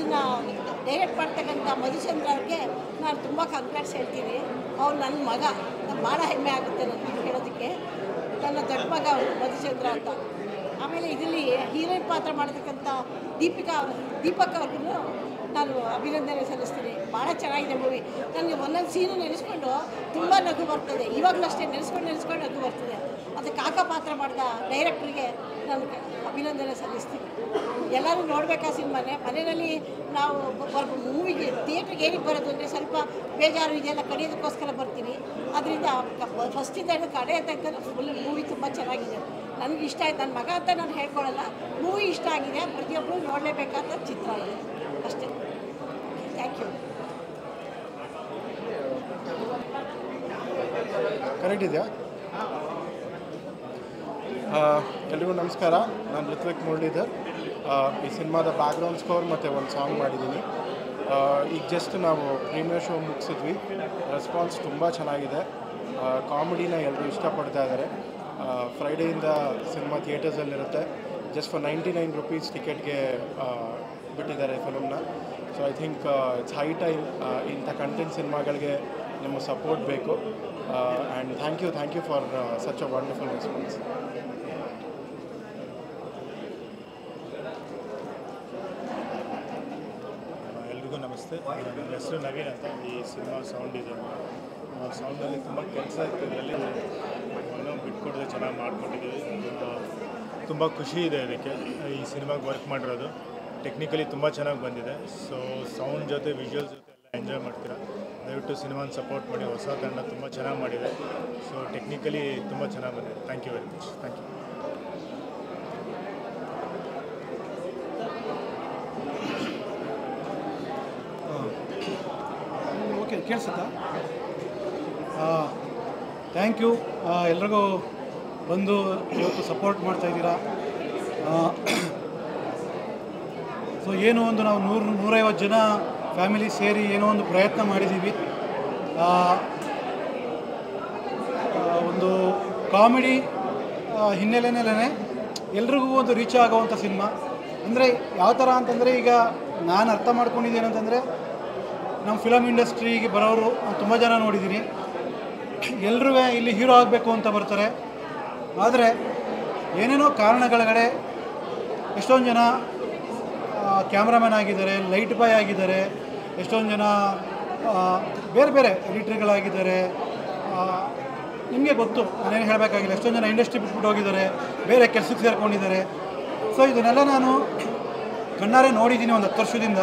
ಇದನ್ನು ಡೈರೆಕ್ಟ್ ಮಾಡ್ತಕ್ಕಂಥ ಮಧುಚಂದ್ರ ಅವ್ರಿಗೆ ನಾನು ತುಂಬ ಕಂಗ್ರಾಟ್ಸ್ ಹೇಳ್ತೀನಿ. ಅವ್ರು ನನ್ನ ಮಗ, ಭಾಳ ಹೆಮ್ಮೆ ಆಗುತ್ತೆ ನನಗೆ ಹೇಳೋದಕ್ಕೆ. ನನ್ನ ದೊಡ್ಡ ಮಗ ಅವರು ಮಧುಚಂದ್ರ ಅಂತ. ಆಮೇಲೆ ಇದರಲ್ಲಿ ಹೀರೋಯಿನ್ ಪಾತ್ರ ಮಾಡತಕ್ಕಂಥ ದೀಪಕ್ ಅವ್ರಿಗೂ ನಾನು ಅಭಿನಂದನೆ ಸಲ್ಲಿಸ್ತೀನಿ. ಭಾಳ ಚೆನ್ನಾಗಿದೆ ಮೂವಿ. ನನಗೆ ಒಂದೊಂದು ಸೀನು ನೆನೆಸ್ಕೊಂಡು ತುಂಬ ನಗು ಬರ್ತದೆ. ಇವಾಗಲೂ ಅಷ್ಟೇ ನೆನೆಸ್ಕೊಂಡು ನಗು ಬರ್ತದೆ. ಅದು ಕಾಕ ಪಾತ್ರ ಮಾಡಿದ ಡೈರೆಕ್ಟ್ರಿಗೆ ನಾನು ಅಭಿನಂದನೆ ಸಲ್ಲಿಸ್ತೀನಿ. ಎಲ್ಲರೂ ನೋಡಬೇಕಾ ಸಿನಿಮಾನೇ. ಮನೆಯಲ್ಲಿ ನಾವು ಮೂವಿಗೆ ಥಿಯೇಟ್ರಿಗೆ ಏನಕ್ಕೆ ಬರೋದು ಅಂದರೆ ಸ್ವಲ್ಪ ಬೇಜಾರು ಇದೆಲ್ಲ ಕಡಿಯೋದಕ್ಕೋಸ್ಕರ ಬರ್ತೀನಿ. ಅದರಿಂದ ಫಸ್ಟಿಂದ ಹಿಡಿದು ಕಡೆ ತನಕ ಫುಲ್ ಮೂವಿ ತುಂಬ ಚೆನ್ನಾಗಿದೆ. ನನಗೆ ಇಷ್ಟ ಆಯ್ತು. ನನ್ನ ಮಗ ಅಂತ ನಾನು ಹೇಳ್ಕೊಳ್ಳಲ್ಲ, ಮೂವಿ ಇಷ್ಟ ಆಗಿದೆ. ಪ್ರತಿಯೊಬ್ಬರು ನೋಡಲೇಬೇಕಾದ ಚಿತ್ರ ಇದೆ ಅಷ್ಟೇ. Thank you. ಕರೆಕ್ಟ್ ಇದೆಯಾ? ಎಲ್ರಿಗೂ ನಮಸ್ಕಾರ. ನಾನು ಋತ್ವಿಕ್ ಮುರಳೀಧರ್. ಈ ಸಿನಿಮಾದ ಬ್ಯಾಕ್ಗ್ರೌಂಡ್ ಸ್ಕೋರ್ ಮತ್ತು ಒಂದು ಸಾಂಗ್ ಮಾಡಿದ್ದೀನಿ. ಈಗ ಜಸ್ಟ್ ನಾವು ಪ್ರೀಮಿಯರ್ ಶೋ ಮುಗಿಸಿದ್ವಿ. ರೆಸ್ಪಾನ್ಸ್ ತುಂಬ ಚೆನ್ನಾಗಿದೆ. ಕಾಮಿಡಿನ ಎಲ್ಲರೂ ಇಷ್ಟಪಡ್ತಾ ಇದ್ದಾರೆ. ಫ್ರೈಡೆಯಿಂದ ಸಿನಿಮಾ ಥಿಯೇಟರ್ಸಲ್ಲಿರುತ್ತೆ. ಜಸ್ಟ್ ಫಾರ್ 99 ರೂಪೀಸ್ ಟಿಕೆಟ್ಗೆ ಬಿಟ್ಟಿದ್ದಾರೆ ಫಿಲಮ್ನ. So I think it's high time. ಇಂಥ ಕಂಟೆಂಟ್ ಸಿನಿಮಾಗಳಿಗೆ ನಿಮ್ಮ ಸಪೋರ್ಟ್ ಬೇಕು. And thank you for such a wonderful response. ಎಲ್ರಿಗೂ ನಮಸ್ತೆ. ನನ್ನ ಹೆಸರು ನವೀನ್ ಅಂತ. ಈ ಸಿನಿಮಾ ಸೌಂಡ್ ಇದೆ. ಸೌಂಡಲ್ಲಿ ತುಂಬ ಕೆಲಸ ಇತ್ತು. ಇದರಲ್ಲಿ ಏನೋ ಬಿಟ್ಕೊಡದೆ ಚೆನ್ನಾಗಿ ಮಾಡ್ಕೊಟ್ಟಿದ್ದೀವಿ. ತುಂಬ ಖುಷಿ ಇದೆ ಅದಕ್ಕೆ. ಈ ಸಿನಿಮಾಗೆ ವರ್ಕ್ ಮಾಡಿರೋದು ಟೆಕ್ನಿಕಲಿ ತುಂಬ ಚೆನ್ನಾಗಿ ಬಂದಿದೆ. ಸೊ ಸೌಂಡ್ ಜೊತೆ ವಿಜುವಲ್ ಜೊತೆ ಎಲ್ಲ ಎಂಜಾಯ್ ಮಾಡ್ತೀರಾ. ದಯವಿಟ್ಟು ಸಿನಿಮಾನ ಸಪೋರ್ಟ್ ಮಾಡಿ. ಹೊಸ ತಂಡ ತುಂಬ ಚೆನ್ನಾಗಿ ಮಾಡಿದೆ. ಸೊ ಟೆಕ್ನಿಕಲಿ ತುಂಬ ಚೆನ್ನಾಗಿ ಬಂದಿದೆ. Thank you very much. Thank you. Okay, ಕೇಳಿಸುತ್ತಾ? Thank you. ಎಲ್ರಿಗೂ ಬಂದು ಇವತ್ತು ಸಪೋರ್ಟ್ ಮಾಡ್ತಾಯಿದ್ದೀರಾ. ಸೊ ಏನೋ ಒಂದು ನಾವು 150 ಜನ ಫ್ಯಾಮಿಲಿ ಸೇರಿ ಏನೋ ಒಂದು ಪ್ರಯತ್ನ ಮಾಡಿದ್ದೀವಿ. ಒಂದು ಕಾಮಿಡಿ ಹಿನ್ನೆಲೆಯಲ್ಲೇ ಎಲ್ರಿಗೂ ಒಂದು ರೀಚ್ ಆಗೋವಂಥ ಸಿನಿಮಾ. ಅಂದರೆ ಯಾವ ಥರ ಅಂತಂದರೆ, ಈಗ ನಾನು ಅರ್ಥ ಮಾಡ್ಕೊಂಡಿದ್ದೇನೆ ಅಂತಂದರೆ, ನಮ್ಮ ಫಿಲಮ್ ಇಂಡಸ್ಟ್ರಿಗೆ ಬರೋರು ತುಂಬ ಜನ ನೋಡಿದ್ದೀನಿ. ಎಲ್ಲರೂ ಇಲ್ಲಿ ಹೀರೋ ಆಗಬೇಕು ಅಂತ ಬರ್ತಾರೆ. ಆದರೆ ಏನೇನೋ ಕಾರಣಗಳಗಡೆ ಎಷ್ಟೊಂದು ಜನ ಕ್ಯಾಮ್ರಾಮನ್ ಆಗಿದ್ದಾರೆ, ಲೈಟ್ ಬಾಯ್ ಆಗಿದ್ದಾರೆ, ಎಷ್ಟೊಂದು ಜನ ಬೇರೆ ಬೇರೆ ಎಡಿಟ್ರಿಗಳಾಗಿದ್ದಾರೆ. ನಿಮಗೆ ಗೊತ್ತು, ನಾನೇನು ಹೇಳಬೇಕಾಗಿಲ್ಲ. ಎಷ್ಟೊಂದು ಜನ ಇಂಡಸ್ಟ್ರಿ ಬಿಟ್ಬಿಟ್ಟು ಹೋಗಿದ್ದಾರೆ, ಬೇರೆ ಕೆಲಸಕ್ಕೆ ಸೇರ್ಕೊಂಡಿದ್ದಾರೆ. ಸೊ ಇದನ್ನೆಲ್ಲ ನಾನು ಕಣ್ಣಾರೆ ನೋಡಿದ್ದೀನಿ ಒಂದು 10 ವರ್ಷದಿಂದ.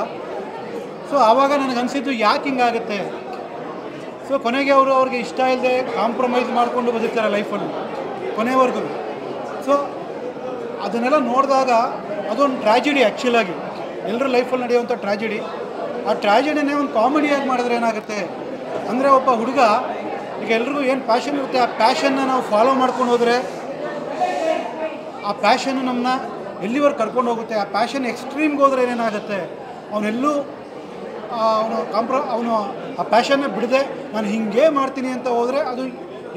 ಸೊ ಆವಾಗ ನನಗನ್ಸಿದ್ದು ಯಾಕೆ ಹಿಂಗಾಗುತ್ತೆ. ಸೊ ಕೊನೆಗೆ ಅವ್ರಿಗೆ ಇಷ್ಟ ಇಲ್ಲದೆ ಕಾಂಪ್ರಮೈಸ್ ಮಾಡಿಕೊಂಡು ಬದುಕ್ತಾರೆ ಲೈಫಲ್ಲಿ ಕೊನೆವರೆಗೂ. ಸೊ ಅದನ್ನೆಲ್ಲ ನೋಡಿದಾಗ ಅದೊಂದು ಟ್ರ್ಯಾಜಿಡಿ. ಆ್ಯಕ್ಚುಲಾಗಿ ಎಲ್ಲರ ಲೈಫಲ್ಲಿ ನಡೆಯುವಂಥ ಟ್ರ್ಯಾಜಿಡಿ. ಆ ಟ್ರ್ಯಾಜಿಡಿನೇ ಒಂದು ಕಾಮಿಡಿಯಾಗಿ ಮಾಡಿದ್ರೆ ಏನಾಗುತ್ತೆ ಅಂದರೆ, ಒಬ್ಬ ಹುಡುಗ ಈಗ ಎಲ್ರಿಗೂ ಏನು ಪ್ಯಾಷನ್ ಇರುತ್ತೆ, ಆ ಪ್ಯಾಷನ್ನ ನಾವು ಫಾಲೋ ಮಾಡ್ಕೊಂಡು ಹೋದರೆ ಆ ಪ್ಯಾಷನ್ನು ನಮ್ಮನ್ನ ಎಲ್ಲಿವರೆಗೆ ಕರ್ಕೊಂಡು ಹೋಗುತ್ತೆ. ಆ ಪ್ಯಾಷನ್ ಎಕ್ಸ್ಟ್ರೀಮ್ಗೆ ಹೋದರೆ ಏನೇನಾಗುತ್ತೆ, ಅವನೆಲ್ಲೂ ಅವನು ಆ ಪ್ಯಾಷನ್ನೇ ಬಿಡದೆ ನಾನು ಹಿಂಗೆ ಮಾಡ್ತೀನಿ ಅಂತ ಹೋದರೆ ಅದು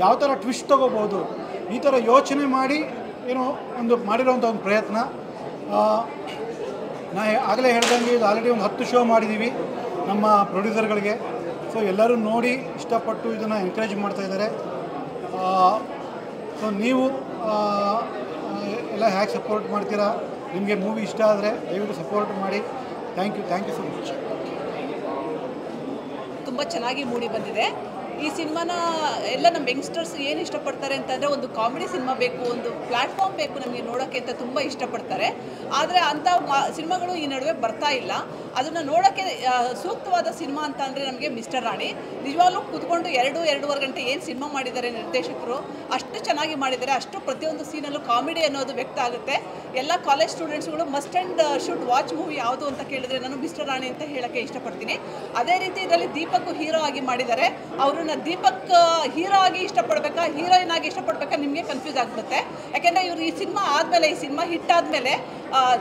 ಯಾವ ಥರ ಟ್ವಿಸ್ಟ್ ತೊಗೋಬೋದು. ಈ ಥರ ಯೋಚನೆ ಮಾಡಿ ಏನೋ ಒಂದು ಮಾಡಿರೋವಂಥ ಒಂದು ಪ್ರಯತ್ನ. ನಾ ಆಗಲೇ ಹೇಳ್ದಂಗೆ ಇದು ಆಲ್ರೆಡಿ ಒಂದು 10 ಶೋ ಮಾಡಿದ್ದೀವಿ ನಮ್ಮ ಪ್ರೊಡ್ಯೂಸರ್ಗಳಿಗೆ. ಸೊ ಎಲ್ಲರೂ ನೋಡಿ ಇಷ್ಟಪಟ್ಟು ಇದನ್ನು ಎನ್ಕರೇಜ್ ಮಾಡ್ತಾಯಿದ್ದಾರೆ. ಸೊ ನೀವು ಎಲ್ಲ ಹೇಗೆ ಸಪೋರ್ಟ್ ಮಾಡ್ತೀರಾ, ನಿಮಗೆ ಮೂವಿ ಇಷ್ಟ ಆದರೆ ದಯವಿಟ್ಟು ಸಪೋರ್ಟ್ ಮಾಡಿ. Thank you so much. ತುಂಬ ಚೆನ್ನಾಗಿ ಮೂಡಿ ಬಂದಿದೆ ಈ ಸಿನಿಮಾನ. ಎಲ್ಲ ನಮ್ಮ ಯಂಗ್ಸ್ಟರ್ಸ್ ಏನು ಇಷ್ಟಪಡ್ತಾರೆ ಅಂತಂದರೆ, ಒಂದು ಕಾಮಿಡಿ ಸಿನಿಮಾ ಬೇಕು, ಒಂದು ಪ್ಲ್ಯಾಟ್ಫಾರ್ಮ್ ಬೇಕು ನಮಗೆ ನೋಡೋಕ್ಕೆ ಅಂತ ತುಂಬ ಇಷ್ಟಪಡ್ತಾರೆ. ಆದರೆ ಅಂಥ ಸಿನಿಮಾಗಳು ಈ ನಡುವೆ ಬರ್ತಾ ಇಲ್ಲ. ಅದನ್ನು ನೋಡೋಕ್ಕೆ ಸೂಕ್ತವಾದ ಸಿನಿಮಾ ಅಂತ ಅಂದರೆ ನಮಗೆ ಮಿಸ್ಟರ್ ರಾಣಿ. ನಿಜವಾಗ್ಲೂ ಕೂತ್ಕೊಂಡು 2-2.5 ಗಂಟೆ ಏನು ಸಿನಿಮಾ ಮಾಡಿದ್ದಾರೆ ನಿರ್ದೇಶಕರು, ಅಷ್ಟು ಚೆನ್ನಾಗಿ ಮಾಡಿದ್ದಾರೆ. ಅಷ್ಟು ಪ್ರತಿಯೊಂದು ಸೀನಲ್ಲೂ ಕಾಮಿಡಿ ಅನ್ನೋದು ವ್ಯಕ್ತ ಆಗುತ್ತೆ. ಎಲ್ಲ ಕಾಲೇಜ್ ಸ್ಟೂಡೆಂಟ್ಸ್ಗಳು must and should watch movie ಯಾವುದು ಅಂತ ಕೇಳಿದ್ರೆ ನಾನು ಮಿಸ್ಟರ್ ರಾಣಿ ಅಂತ ಹೇಳೋಕ್ಕೆ ಇಷ್ಟಪಡ್ತೀನಿ. ಅದೇ ರೀತಿ ಇದರಲ್ಲಿ ದೀಪಕ್ ಹೀರೋ ಆಗಿ ಮಾಡಿದ್ದಾರೆ. ಅವ್ರನ್ನ ದೀಪಕ್ ಹೀರೋ ಆಗಿ ಇಷ್ಟಪಡಬೇಕಾ, ಹೀರೋಯಿನ್ ಆಗಿ ಇಷ್ಟಪಡಬೇಕಾ, ನಿಮಗೆ ಕನ್ಫ್ಯೂಸ್ ಆಗಿಬಿಡುತ್ತೆ. ಯಾಕೆಂದರೆ ಇವರು ಈ ಸಿನಿಮಾ ಆದಮೇಲೆ, ಈ ಸಿನಿಮಾ ಹಿಟ್ ಆದಮೇಲೆ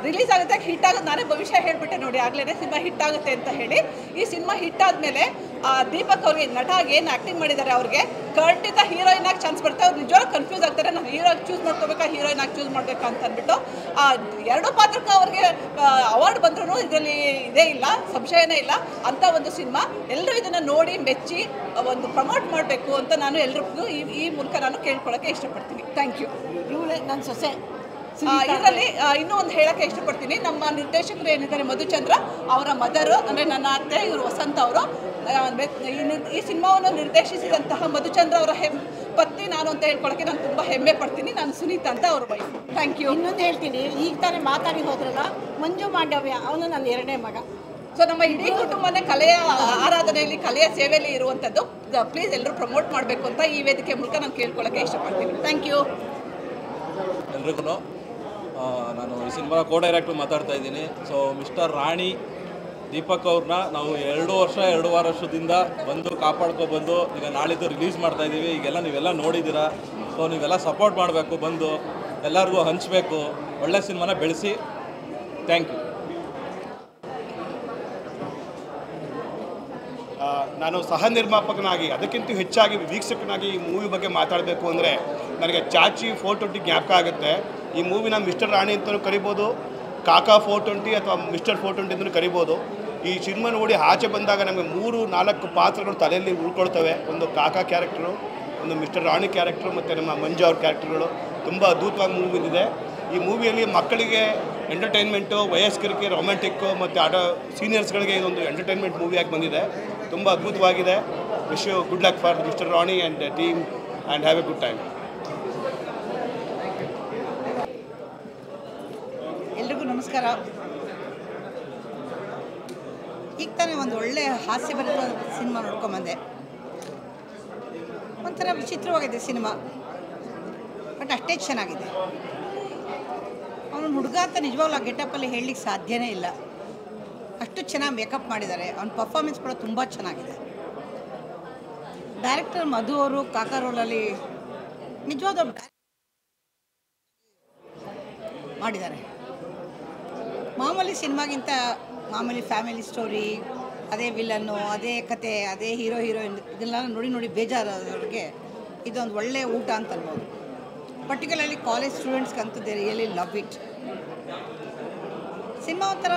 ರಿಲೀಸ್ ಆಗುತ್ತೆ, ಹಿಟ್ ಆಗೋದು ನಾನೇ ಭವಿಷ್ಯ ಹೇಳಿಬಿಟ್ಟೆ ನೋಡಿ ಆಗಲೇ ಸಿನಿಮಾ ಹಿಟ್ ಆಗುತ್ತೆ ಅಂತ ಹೇಳಿ. ಈ ಸಿನಿಮಾ ಹಿಟ್ ಆದಮೇಲೆ ದೀಪಕ್ ಅವ್ರಿಗೆ ನಟ ಆಗಿ ಏನು ಆ್ಯಕ್ಟಿಂಗ್ ಮಾಡಿದ್ದಾರೆ ಅವ್ರಿಗೆ ಖಂಡಿತ ಹೀರೋಯಿನ್ ಆಗಿ ಚಾನ್ಸ್ ಬರುತ್ತೆ. ಅವ್ರು ನಿಜವಾಗ್ಲೂ ಕನ್ಫ್ಯೂಸ್ ಆಗ್ತಾರೆ, ನಾನು ಹೀರೋ ಚೂಸ್ ಮಾಡ್ಕೋಬೇಕಾ ಹೀರೋಯಿನ್ ಆಗಿ ಚೂಸ್ ಮಾಡಬೇಕಾ ಅಂತ ಅಂದ್ಬಿಟ್ಟು ಎರಡು ಪಾತ್ರಕ್ಕೆ ಅವ್ರಿಗೆ ಅವಾರ್ಡ್ ಬಂದ್ರೂ ಇದರಲ್ಲಿ ಇದೇ ಇಲ್ಲ, ಸಂಶಯನೇ ಇಲ್ಲ. ಅಂಥ ಒಂದು ಸಿನಿಮಾ ಎಲ್ಲರೂ ಇದನ್ನು ನೋಡಿ ಮೆಚ್ಚಿ ಒಂದು ಪ್ರಮೋಟ್ ಮಾಡಬೇಕು ಅಂತ ನಾನು ಎಲ್ರಿಗೂ ಈ ಮೂಲಕ ನಾನು ಕೇಳ್ಕೊಳ್ಳೋಕ್ಕೆ ಇಷ್ಟಪಡ್ತೀನಿ. Thank you. ಇವಳೆ ನನ್ನ ಸೊಸೆ. ಇದರಲ್ಲಿ ಇನ್ನೂ ಒಂದು ಹೇಳೋಕ್ಕೆ ಇಷ್ಟಪಡ್ತೀನಿ. ನಮ್ಮ ನಿರ್ದೇಶಕರು ಏನಿದ್ದಾರೆ ಮಧುಚಂದ್ರ, ಅವರ ಮದರು ಅಂದರೆ ನನ್ನ ಅತ್ತೆ, ಇವರು ವಸಂತ ಅವರು. ಈ ಸಿನಿಮಾವನ್ನು ನಿರ್ದೇಶಿಸಿದಂತಹ ಮಧುಚಂದ್ರ ಅವರ ಪತ್ನಿ ನಾನು ಅಂತ ಹೇಳ್ಕೊಳ್ಳೋಕ್ಕೆ ನಾನು ತುಂಬ ಹೆಮ್ಮೆ ಪಡ್ತೀನಿ. ನಾನು ಸುನೀತಾ ಅಂತ ಅವ್ರ ವೈಫ್. Thank you. ಇನ್ನೊಂದು ಹೇಳ್ತೀನಿ, ಈಗ ತಾನೇ ಮಾತಾಡಿ ಹೋದ್ರಲ್ಲ, ಮಂಜು ಮಾಂಡವ್ಯ, ಅವನು ನನ್ನ ಎರಡನೇ ಮಗ. ಸೊ ನಮ್ಮ ಇಡೀ ಕುಟುಂಬನೇ ಕಲೆಯ ಆರಾಧನೆಯಲ್ಲಿ, ಕಲೆಯ ಸೇವೆಯಲ್ಲಿ ಇರುವಂಥದ್ದು. ಪ್ಲೀಸ್ ಎಲ್ಲರೂ ಪ್ರಮೋಟ್ ಮಾಡಬೇಕು ಅಂತ ಈ ವೇದಿಕೆ ಮೂಲಕ ನಾನು ಕೇಳ್ಕೊಳ್ಳೋಕ್ಕೆ ಇಷ್ಟಪಡ್ತೀನಿ. Thank you. ಎಲ್ರಿಗೂ ನಾನು ಈ ಸಿನಿಮಾ ಕೋ ಡೈರೆಕ್ಟ್ರು ಮಾತಾಡ್ತಾ ಇದ್ದೀನಿ. ಸೊ ಮಿಸ್ಟರ್ ರಾಣಿ ದೀಪಕ್ ಅವ್ರನ್ನ ನಾವು 2 ವರ್ಷದಿಂದ ಬಂದು ಕಾಪಾಡ್ಕೊಬಂದು ಈಗ ನಾಳಿದ್ದು ರಿಲೀಸ್ ಮಾಡ್ತಾ ಇದ್ದೀವಿ. ಈಗೆಲ್ಲ ನೀವೆಲ್ಲ ನೋಡಿದ್ದೀರಾ. ಸೊ ನೀವೆಲ್ಲ ಸಪೋರ್ಟ್ ಮಾಡಬೇಕು, ಬಂದು ಎಲ್ಲರಿಗೂ ಹಂಚಬೇಕು, ಒಳ್ಳೆ ಸಿನಿಮಾನ ಬೆಳೆಸಿ. Thank you. ನಾನು ಸಹ ನಿರ್ಮಾಪಕನಾಗಿ ಅದಕ್ಕಿಂತ ಹೆಚ್ಚಾಗಿ ವೀಕ್ಷಕನಾಗಿ ಈ ಮೂವಿ ಬಗ್ಗೆ ಮಾತಾಡಬೇಕು ಅಂದರೆ ನನಗೆ ಚಾಚಿ 420 ಜ್ಞಾಪಕ ಆಗುತ್ತೆ. ಈ ಮೂವಿನ ಮಿಸ್ಟರ್ ರಾಣಿ ಅಂತಲೂ ಕರಿಬೋದು, ಕಾಕಾ 420 ಅಥವಾ ಮಿಸ್ಟರ್ 420 ಅಂತಲೂ ಕರಿಬೋದು. ಈ ಸಿನಿಮಾ ನೋಡಿ ಆಚೆ ಬಂದಾಗ ನಮಗೆ 3-4 ಪಾತ್ರಗಳು ತಲೆಯಲ್ಲಿ ಉಳ್ಕೊಳ್ತವೆ. ಒಂದು ಕಾಕಾ ಕ್ಯಾರೆಕ್ಟರು, ಒಂದು ಮಿಸ್ಟರ್ ರಾಣಿ ಕ್ಯಾರೆಕ್ಟರು ಮತ್ತು ನಮ್ಮ ಮಂಜು ಅವ್ರ ಕ್ಯಾರೆಕ್ಟರ್ಗಳು ತುಂಬ ಅದ್ಭುತವಾಗಿ ಮೂವಿ ಬಂದಿದೆ. ಈ ಮೂವಿಯಲ್ಲಿ ಮಕ್ಕಳಿಗೆ ಎಂಟರ್ಟೈನ್ಮೆಂಟು, ವಯಸ್ಕರಿಗೆ ರೊಮ್ಯಾಂಟಿಕ್ಕು ಮತ್ತು ಸೀನಿಯರ್ಸ್ಗಳಿಗೆ ಇದೊಂದು ಎಂಟರ್ಟೈನ್ಮೆಂಟ್ ಮೂವಿಯಾಗಿ ಬಂದಿದೆ. ತುಂಬ ಅದ್ಭುತವಾಗಿದೆ. Wish you good luck for mister Rani and team and have a good time. ಎಲ್ರಿಗೂ ನಮಸ್ಕಾರ. ಈಗ ತಾನೇ ಒಂದು ಒಳ್ಳೆಯ ಹಾಸ್ಯಭರಿತ ಸಿನಿಮಾ ನೋಡ್ಕೊಂಬಂದೆ. ಒಂಥರ ವಿಚಿತ್ರವಾಗಿದೆ ಸಿನಿಮಾ, ಬಟ್ ಅಷ್ಟೇ ಚೆನ್ನಾಗಿದೆ. ಅವನು ಹುಡುಗ ಅಂತ ನಿಜವಾಗ್ಲೂ ಆ ಗೆಟಪ್ಪಲ್ಲಿ ಹೇಳಲಿಕ್ಕೆ ಸಾಧ್ಯನೇ ಇಲ್ಲ. ಅಷ್ಟು ಚೆನ್ನಾಗಿ ಮೇಕಪ್ ಮಾಡಿದ್ದಾರೆ. ಅವನ ಪರ್ಫಾರ್ಮೆನ್ಸ್ ಕೂಡ ತುಂಬ ಚೆನ್ನಾಗಿದೆ. ಡೈರೆಕ್ಟರ್ ಮಧು ಅವರು ಕಾಕಾ ರೋಲಲ್ಲಿ ನಿಜವಾದ ಮಾಡಿದ್ದಾರೆ. ಮಾಮೂಲಿ ಸಿನಿಮಾಗಿಂತ ಮಾಮೂಲಿ ಫ್ಯಾಮಿಲಿ ಸ್ಟೋರಿ, ಅದೇ ವಿಲನ್ನು, ಅದೇ ಕತೆ, ಅದೇ ಹೀರೋಯಿನ್ ಇದನ್ನೆಲ್ಲ ನೋಡಿ ಬೇಜಾರಾದವ್ರಿಗೆ ಇದೊಂದು ಒಳ್ಳೆಯ ಊಟ ಅಂತ ಅನ್ಬೋದು. ಪರ್ಟಿಕ್ಯುಲರ್ಲಿ ಕಾಲೇಜ್ ಸ್ಟೂಡೆಂಟ್ಸ್ಗಂತೂ they really love it. Cinema ಒಂಥರ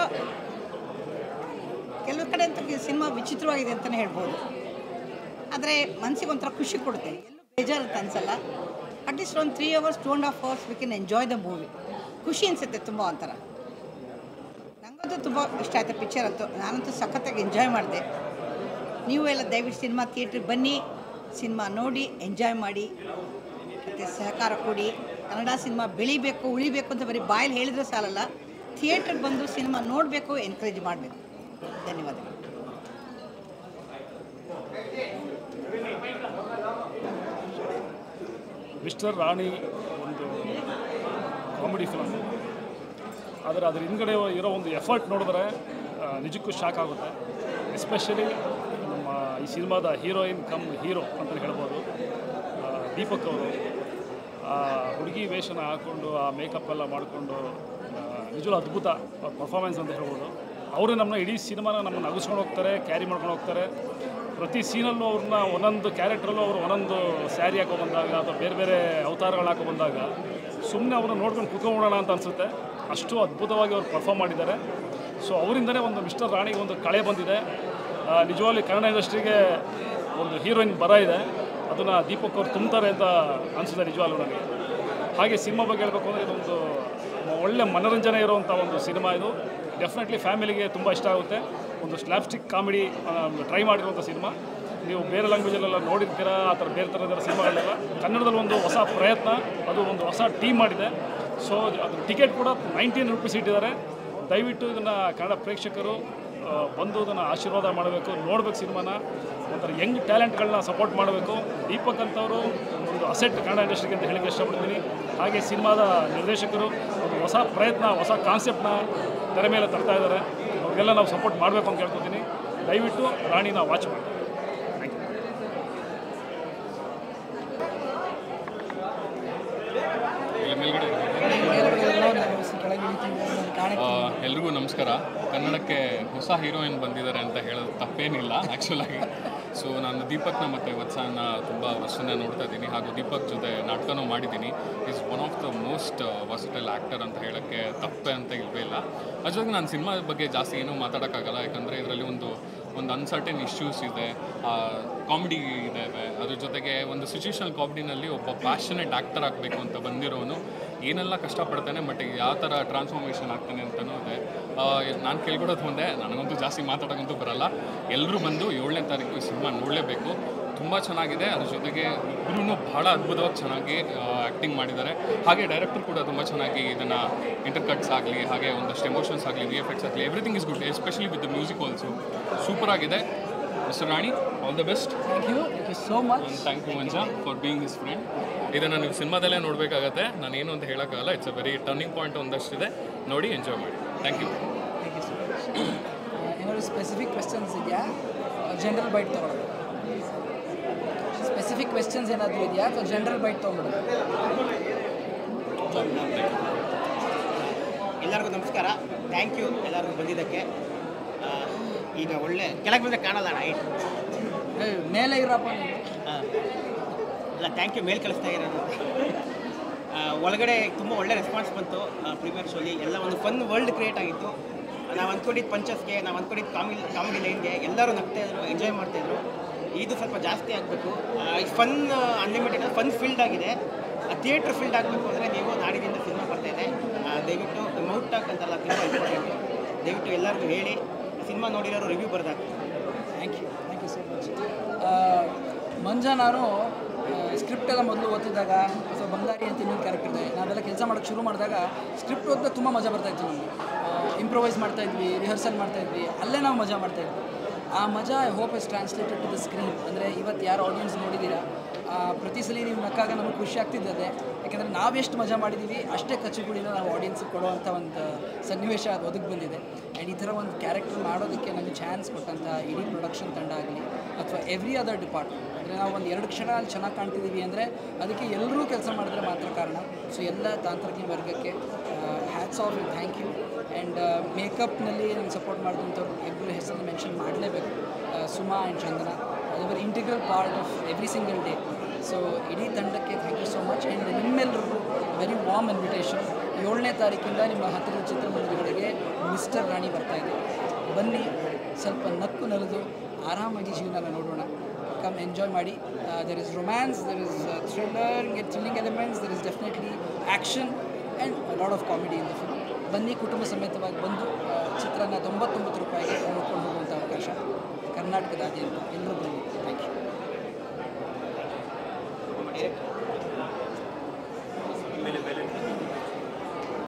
ಕೆಲವು ಕಡೆ ಅಂತೂ ಸಿನಿಮಾ ವಿಚಿತ್ರವಾಗಿದೆ ಅಂತಲೇ ಹೇಳ್ಬೋದು. ಆದರೆ ಮನಸ್ಸಿಗೆ ಒಂಥರ ಖುಷಿ ಕೊಡುತ್ತೆ, ಎಲ್ಲೂ ಬೇಜಾರು ಅಂತ ಅನಿಸಲ್ಲ. ಅಟ್ಲೀಸ್ಟ್ ಒಂದು 3 hours 2.5 hours we can enjoy the movie. ಖುಷಿ ಅನಿಸುತ್ತೆ ತುಂಬ ಒಂಥರ. ನನಗಂತೂ ತುಂಬ ಇಷ್ಟ ಆಯಿತು ಪಿಕ್ಚರ್ ಅಂತೂ. ನಾನಂತೂ ಸಖತ್ತಾಗಿ ಎಂಜಾಯ್ ಮಾಡಿದೆ. ನೀವು ಎಲ್ಲ ದಯವಿಟ್ಟು ಸಿನಿಮಾ ಥಿಯೇಟ್ರಿಗೆ ಬನ್ನಿ, ಸಿನಿಮಾ ನೋಡಿ ಎಂಜಾಯ್ ಮಾಡಿ, ಮತ್ತು ಸಹಕಾರ ಕೊಡಿ. ಕನ್ನಡ ಸಿನಿಮಾ ಬೆಳಿಬೇಕು, ಉಳಿಬೇಕು ಅಂತ ಬರೀ ಬಾಯಲ್ಲಿ ಹೇಳಿದ್ರೆ ಸಾಲಲ್ಲ, ಥಿಯೇಟ್ರಿಗೆ ಬಂದು ಸಿನಿಮಾ ನೋಡಬೇಕು, ಎನ್ಕರೇಜ್ ಮಾಡಬೇಕು. ಧನ್ಯವಾದಗಳು. ಮಿಸ್ಟರ್ ರಾಣಿ ಒಂದು ಕಾಮಿಡಿ ಫಿಲಮ್, ಆದರೆ ಅದ್ರ ಹಿಂದ್ಗಡೆ ಇರೋ ಒಂದು ಎಫರ್ಟ್ ನೋಡಿದ್ರೆ ನಿಜಕ್ಕೂ ಶಾಕ್ ಆಗುತ್ತೆ. ಎಸ್ಪೆಷಲಿ ನಮ್ಮ ಈ ಸಿನಿಮಾದ ಹೀರೋಯಿನ್ ಕಮ್ ಹೀರೋ ಅಂತ ಹೇಳ್ಬೋದು, ದೀಪಕ್ ಅವರು ಹುಡುಗಿ ವೇಷನ ಹಾಕ್ಕೊಂಡು ಆ ಮೇಕಪ್ ಎಲ್ಲ ಮಾಡಿಕೊಂಡು ನಿಜವೂ ಅದ್ಭುತ ಪರ್ಫಾರ್ಮೆನ್ಸ್ ಅಂತ ಹೇಳ್ಬೋದು. ಅವರು ನಮ್ಮನ್ನ ಇಡೀ ಸಿನಿಮಾನ ನಮ್ಮನ್ನು ನಗಿಸ್ಕೊಂಡು ಹೋಗ್ತಾರೆ, ಕ್ಯಾರಿ ಮಾಡ್ಕೊಂಡು ಹೋಗ್ತಾರೆ. ಪ್ರತಿ ಸೀನಲ್ಲೂ ಅವ್ರನ್ನ ಒಂದೊಂದು ಕ್ಯಾರೆಕ್ಟ್ರಲ್ಲೂ ಅವರು ಒಂದೊಂದು ಸ್ಯಾರಿ ಹಾಕೋ ಬಂದಾಗ ಅಥವಾ ಬೇರೆ ಬೇರೆ ಅವತಾರಗಳನ್ನ ಹಾಕೋ ಬಂದಾಗ ಸುಮ್ಮನೆ ಅವ್ರನ್ನ ನೋಡ್ಕೊಂಡು ಕೂತ್ಕೊಂಡ್ಬಿಡೋಣ ಅಂತ ಅನಿಸುತ್ತೆ. ಅಷ್ಟು ಅದ್ಭುತವಾಗಿ ಅವ್ರು ಪರ್ಫಾರ್ಮ್ ಮಾಡಿದ್ದಾರೆ. ಸೊ ಅವರಿಂದನೇ ಒಂದು ಮಿಸ್ಟರ್ ರಾಣಿಗೆ ಒಂದು ಕಳೆ ಬಂದಿದೆ. ನಿಜವಾಗ್ಲೂ ಕನ್ನಡ ಇಂಡಸ್ಟ್ರಿಗೆ ಒಂದು ಹೀರೋಯಿನ್ ಬರ ಇದೆ, ಅದನ್ನು ದೀಪಕ್ ಅವ್ರು ತುಂಬ್ತಾರೆ ಅಂತ ಅನಿಸುತ್ತೆ ನಿಜವಾಗ್ಲೂ ನನಗೆ. ಹಾಗೆ ಸಿನಿಮಾ ಬಗ್ಗೆ ಹೇಳಬೇಕು ಅಂದರೆ ಇದೊಂದು ಒಳ್ಳೆ ಮನೋರಂಜನೆ ಇರುವಂಥ ಒಂದು ಸಿನಿಮಾ. ಇದು ಡೆಫಿನೆಟ್ಲಿ ಫ್ಯಾಮಿಲಿಗೆ ತುಂಬ ಇಷ್ಟ ಆಗುತ್ತೆ. ಒಂದು ಸ್ಲ್ಯಾಪ್ಸ್ಟಿಕ್ ಕಾಮಿಡಿ ಟ್ರೈ ಮಾಡಿರುವಂಥ ಸಿನಿಮಾ. ನೀವು ಬೇರೆ ಲ್ಯಾಂಗ್ವೇಜಲ್ಲೆಲ್ಲ ನೋಡಿರ್ತೀರ, ಆ ಥರ ಬೇರೆ ಥರದ ಸಿನಿಮಾಗಳೆಲ್ಲ. ಕನ್ನಡದಲ್ಲಿ ಒಂದು ಹೊಸ ಪ್ರಯತ್ನ, ಅದು ಒಂದು ಹೊಸ ಟೀಮ್ ಮಾಡಿದೆ. ಸೊ ಅದು ಟಿಕೆಟ್ ಕೂಡ 19 ರೂಪೀಸ್ ಇಟ್ಟಿದ್ದಾರೆ. ದಯವಿಟ್ಟು ಇದನ್ನು ಕನ್ನಡ ಪ್ರೇಕ್ಷಕರು ಬಂದು ಇದನ್ನು ಆಶೀರ್ವಾದ ಮಾಡಬೇಕು, ನೋಡಬೇಕು ಸಿನಿಮಾನ. ಒಂಥರ ಯಂಗ್ ಟ್ಯಾಲೆಂಟ್ಗಳನ್ನ ಸಪೋರ್ಟ್ ಮಾಡಬೇಕು. ದೀಪಕ್ ಅಂತವರು ಒಂದು ಅಸೆಟ್ ಕನ್ನಡ ಇಂಡಸ್ಟ್ರಿಗೆ ಅಂತ ಹೇಳಿಕ್ಕೆ ಇಷ್ಟಪಡ್ತೀನಿ. ಹಾಗೆ ಸಿನಿಮಾದ ನಿರ್ದೇಶಕರು ಒಂದು ಹೊಸ ಪ್ರಯತ್ನ, ಹೊಸ ಕಾನ್ಸೆಪ್ಟ್ನ ತೆರೆ ಮೇಲೆ ತರ್ತಾ ಇದ್ದಾರೆ. ಅವ್ರಿಗೆಲ್ಲ ನಾವು ಸಪೋರ್ಟ್ ಮಾಡಬೇಕು ಅಂತ ಕೇಳ್ಕೊತೀನಿ. ದಯವಿಟ್ಟು ರಾಣಿನ ವಾಚ್ ಮಾಡಿ. ಕೆಳಗೆ ಇಳಿತೀವಿ, ಎಲ್ರಿಗೂ ನಮಸ್ಕಾರ. ಕನ್ನಡಕ್ಕೆ ಹೊಸ ಹೀರೋಯಿನ್ ಬಂದಿದ್ದಾರೆ ಅಂತ ಹೇಳೋದು ತಪ್ಪೇನಿಲ್ಲ ಆ್ಯಕ್ಚುಲಾಗಿ. ಸೊ ನಾನು ದೀಪಕ್ನ ಮತ್ತು ವತ್ಸನ ತುಂಬ ವರ್ಷದಿಂದ ನೋಡ್ತಾ ಇದ್ದೀನಿ, ಹಾಗೂ ದೀಪಕ್ ಜೊತೆ ನಾಟಕನೂ ಮಾಡಿದ್ದೀನಿ. Is one of the most versatile actor ಅಂತ ಹೇಳೋಕ್ಕೆ ತಪ್ಪೆ ಅಂತ ಇಲ್ಲವೇ ಇಲ್ಲ. ಅದ್ರೊಳಗೆ ನಾನು ಸಿನಿಮಾ ಬಗ್ಗೆ ಜಾಸ್ತಿ ಏನೂ ಮಾತಾಡೋಕ್ಕಾಗಲ್ಲ, ಯಾಕಂದರೆ ಇದರಲ್ಲಿ ಒಂದು ಅನ್ಸರ್ಟನ್ ಇಶ್ಯೂಸ್ ಇದೆ, ಕಾಮಿಡಿ ಇದ್ದಾವೆ. ಅದ್ರ ಜೊತೆಗೆ ಒಂದು ಸಿಚುವೇಶನಲ್ ಕಾಮಿಡಿನಲ್ಲಿ ಒಬ್ಬ ಪ್ಯಾಷನೇಟ್ ಆ್ಯಕ್ಟರ್ ಆಗಬೇಕು ಅಂತ ಬಂದಿರೋನು ಏನೆಲ್ಲ ಕಷ್ಟಪಡ್ತಾನೆ, ಬಟ್ ಯಾವ ಥರ ಟ್ರಾನ್ಸ್ಫಾರ್ಮೇಷನ್ ಆಗ್ತಾನೆ ಅಂತಲೂ ಇದೆ. ನಾನು ಕೇಳ್ಕೊಡೋದು ಒಂದೇ, ನನಗಂತೂ ಜಾಸ್ತಿ ಮಾತಾಡೋಕ್ಕಂತೂ ಬರಲ್ಲ. ಎಲ್ಲರೂ ಬಂದು 7ನೇ ತಾರೀಕು ಈ ಸಿನಿಮಾ ನೋಡಲೇಬೇಕು. ತುಂಬ ಚೆನ್ನಾಗಿದೆ. ಅದ್ರ ಜೊತೆಗೆ ಇಬ್ಬರೂ ಬಹಳ ಅದ್ಭುತವಾಗಿ ಚೆನ್ನಾಗಿ ಆ್ಯಕ್ಟಿಂಗ್ ಮಾಡಿದ್ದಾರೆ. ಹಾಗೆ ಡೈರೆಕ್ಟರ್ ಕೂಡ ತುಂಬ ಚೆನ್ನಾಗಿ ಇದನ್ನು ಇಂಟರ್ಕಟ್ಸ್ ಆಗಲಿ, ಹಾಗೆ ಒಂದಷ್ಟು ಎಮೋಷನ್ಸ್ ಆಗಲಿ, VFX ಆಗಲಿ, everything is good, especially with the music also super ಆಗಿದೆ. Mister Rani, all the best. Thank you so much. Thank you Manja for being his friend. ಇದನ್ನು ನೀವು ಸಿನಿಮಾದಲ್ಲೇ ನೋಡಬೇಕಾಗತ್ತೆ, ನಾನೇನು ಅಂತ ಹೇಳೋಕ್ಕಾಗಲ್ಲ. It's a very turning point ಒಂದಷ್ಟಿದೆ, ನೋಡಿ ಎಂಜಾಯ್ ಮಾಡಿ. Thank you. Thank you so much. ಏನಾದ್ರು ಸ್ಪೆಸಿಫಿಕ್ ಕ್ವೆಶ್ಚನ್ಸ್ ಇದೆಯಾ? ಜನರಲ್ ಬೈಟ್ ತೊಗೊಳ್ಳೋದು. ಸ್ಪೆಸಿಫಿಕ್ ಕ್ವೆಶ್ಚನ್ಸ್ ಏನಾದರೂ ಇದೆಯಾ ಅಥವಾ ಜನರಲ್ ಬೈಟ್ ತೊಗೊಂಡ್ಬಿಡೋದು? ಎಲ್ಲರಿಗೂ ನಮಸ್ಕಾರ. ಥ್ಯಾಂಕ್ ಯು ಎಲ್ಲರಿಗೂ ಬಂದಿದ್ದಕ್ಕೆ. ಈಗ ಒಳ್ಳೆ ಕೆಳಗೆ ಬಂದರೆ ಕಾಣಲ್ಲ ನೈಟ್ ಮೇಲೆ ಇರಪ್ಪ. ಇಲ್ಲ, ಥ್ಯಾಂಕ್ ಯು ಮೇಲ್ ಕಳಿಸ್ತಾ ಇರೋದು. ಒಳಗಡೆ ತುಂಬ ಒಳ್ಳೆ ರೆಸ್ಪಾನ್ಸ್ ಬಂತು ಪ್ರೀಮಿಯರ್ ಶೋಲಿ. ಎಲ್ಲ ಒಂದು ಫನ್ ವರ್ಲ್ಡ್ ಕ್ರಿಯೇಟ್ ಆಗಿತ್ತು. ನಾವು ಅಂದ್ಕೊಂಡಿದ್ದು ಪಂಚಸ್ಗೆ, ನಾವು ಅಂದ್ಕೊಂಡಿದ್ದು ಕಾಮಿಡಿ ಲೈನ್ಗೆ ಎಲ್ಲರೂ ನಗ್ತಾಯಿದ್ರು, ಎಂಜಾಯ್ ಮಾಡ್ತಾಯಿದ್ರು. ಇದು ಸ್ವಲ್ಪ ಜಾಸ್ತಿ ಆಗಬೇಕು. ಫನ್ ಅನ್ಲಿಮಿಟೆಡ್ ಫನ್ ಫೀಲ್ಡ್ ಆಗಿದೆ. ಥಿಯೇಟ್ರ್ ಫೀಲ್ಡ್ ಆಗಬೇಕು ಅಂದರೆ ನೀವು ನಾಡಿನಿಂದ ಸಿನಿಮಾ ಬರ್ತಾಯಿದೆ. ದಯವಿಟ್ಟು ಮೌಟ್ ಟಾಕ್ ಅಂತಲ್ಲ, ತುಂಬ ಇಂಪಾರ್ಟೆಂಟು. ದಯವಿಟ್ಟು ಎಲ್ಲರಿಗೂ ಹೇಳಿ, ಸಿನಿಮಾ ನೋಡಿರೋರು ರಿವ್ಯೂ ಬರ್ದಾಕ. Thank you so much. Manja, ನಾನು ಸ್ಕ್ರಿಪ್ಟೆಲ್ಲ ಮೊದಲು ಓದ್ತಿದ್ದಾಗ ಅಥವಾ ಬಂಗಾರಿ ಅಂತ ಇನ್ನೊಂದು ಕ್ಯಾರೆಕ್ಟರ್ ಇದೆ, ನಾವೆಲ್ಲ ಕೆಲಸ ಮಾಡೋಕ್ಕೆ ಶುರು ಮಾಡಿದಾಗ ಸ್ಕ್ರಿಪ್ಟ್ ಓದಿದಾಗ ತುಂಬ ಮಜಾ ಬರ್ತಾಯಿತ್ತು ನಮಗೆ. ಇಂಪ್ರೊವೈಸ್ ಮಾಡ್ತಾಯಿದ್ವಿ, ರಿಹರ್ಸಲ್ ಮಾಡ್ತಾಯಿದ್ವಿ, ಅಲ್ಲೇ ನಾವು ಮಜಾ ಮಾಡ್ತಾಯಿದ್ವಿ. ಆ ಮಜಾ I hope is translated to the screen. ಅಂದರೆ ಇವತ್ತು ಯಾರು ಆಡಿಯನ್ಸ್ ನೋಡಿದ್ದೀರಾ, ಪ್ರತಿ ಸಲ ನೀವು ನಕ್ಕಾಗ ನಮಗೆ ಖುಷಿ ಆಗ್ತಿದ್ದದೆ. ಯಾಕೆಂದರೆ ನಾವೆಷ್ಟು ಮಜಾ ಮಾಡಿದ್ದೀವಿ ಅಷ್ಟೇ ಕಚ್ಚುಗುಳಿನ ನಾವು ಆಡಿಯನ್ಸ್ಗೆ ಕೊಡುವಂಥ ಒಂದು ಸನ್ನಿವೇಶ ಅದು ಒದಗಿ ಬಂದಿದೆ. ಆ್ಯಂಡ್ ಈ ಥರ ಒಂದು ಕ್ಯಾರೆಕ್ಟರ್ ಮಾಡೋದಕ್ಕೆ ನಮಗೆ ಚಾನ್ಸ್ ಕೊಟ್ಟಂಥ ಇಡೀ ಪ್ರೊಡಕ್ಷನ್ ತಂಡ ಆಗಲಿ ಅಥವಾ ಎವ್ರಿ ಅದರ್ ಡಿಪಾರ್ಟ್ಮೆಂಟ್, ಅಂದರೆ ನಾವು ಒಂದು 2 ಕ್ಷಣ ಅಲ್ಲಿ ಚೆನ್ನಾಗಿ ಕಾಣ್ತಿದ್ದೀವಿ ಅಂದರೆ ಅದಕ್ಕೆ ಎಲ್ಲರೂ ಕೆಲಸ ಮಾಡಿದ್ರೆ ಮಾತ್ರ ಕಾರಣ. ಸೊ ಎಲ್ಲ ತಾಂತ್ರಿಕ ವರ್ಗಕ್ಕೆ hats off, thank you. And ಮೇಕಪ್ನಲ್ಲಿ ನಂಗೆ ಸಪೋರ್ಟ್ ಮಾಡಿದಂಥವ್ರು ಇಬ್ಬರು ಹೆಸರನ್ನು ಮೆನ್ಷನ್ ಮಾಡಲೇಬೇಕು, ಸುಮಾ ಆ್ಯಂಡ್ ಚಂದನ. ಅದು very integral part of every single day. So ಇಡೀ ತಂಡಕ್ಕೆ thank you so much. And ನಿಮ್ಮೆಲ್ಲರಿಗೂ ವೆರಿ ವಾರ್ಮ್ ಇನ್ವಿಟೇಷನ್. 7ನೇ ತಾರೀಕಿಂದ ನಿಮ್ಮ ಹತ್ತಿರದ ಚಿತ್ರಮಂದಿರಗಳಿಗೆ ಮಿಸ್ಟರ್ ರಾಣಿ ಬರ್ತಾಯಿದೆ. ಬನ್ನಿ, ಸ್ವಲ್ಪ ನಕ್ಕು ನಲಿದು ಆರಾಮಾಗಿ ಜೀವನ ನೋಡೋಣ. ಕಮ್ ಎಂಜಾಯ್ ಮಾಡಿ. There is romance, there is thrilling elements, there is definitely action and lot of comedy in the film. ಬನ್ನಿ, ಕುಟುಂಬ ಸಮೇತವಾಗಿ ಬಂದು ಚಿತ್ರನ 99 ರೂಪಾಯಿಗೆ ನೋಡ್ಕೊಂಡು ಹೋಗುವಂಥ ಅವಕಾಶ ಕರ್ನಾಟಕದಾದ್ಯಂತ ಎಲ್ಲರೂ ಬನ್ನಿ. Thank you.